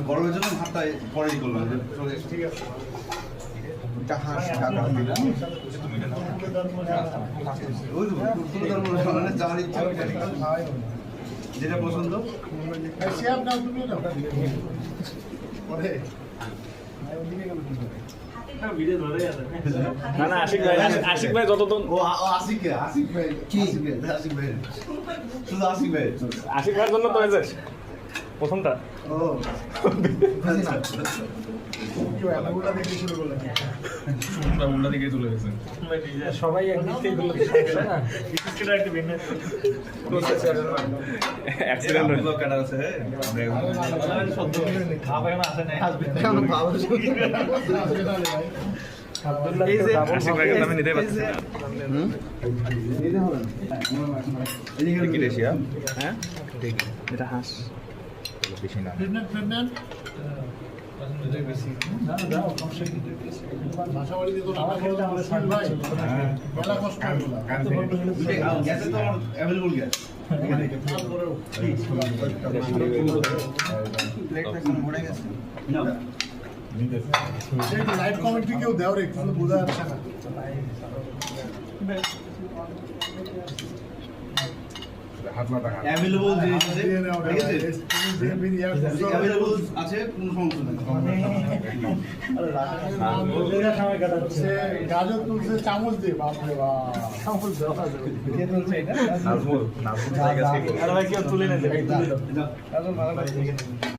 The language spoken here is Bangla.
গরমের জন্য ভাতটা পরেই করলাম। ঠিক আছে, যেটা পছন্দ না না আশিক ভাই যতক্ষণ আশিক ভাই শুধু আশিক ভাইয়ের জন্য তো হয়েছে প্রথমটা। সবাই নিতে পারছি হ্যাঁ এটা হাঁস বেশি না লাইভ কমেন্ট কেউ দেও রে কিছু বোঝা যাচ্ছে না। অ্যাভেলেবল আছে, কোনো সমস্যা নেই। গাজর তুলছে চামচ দিয়ে, বাপরে বাপ চামচ দেওয়া যাবে। তুলে নেবে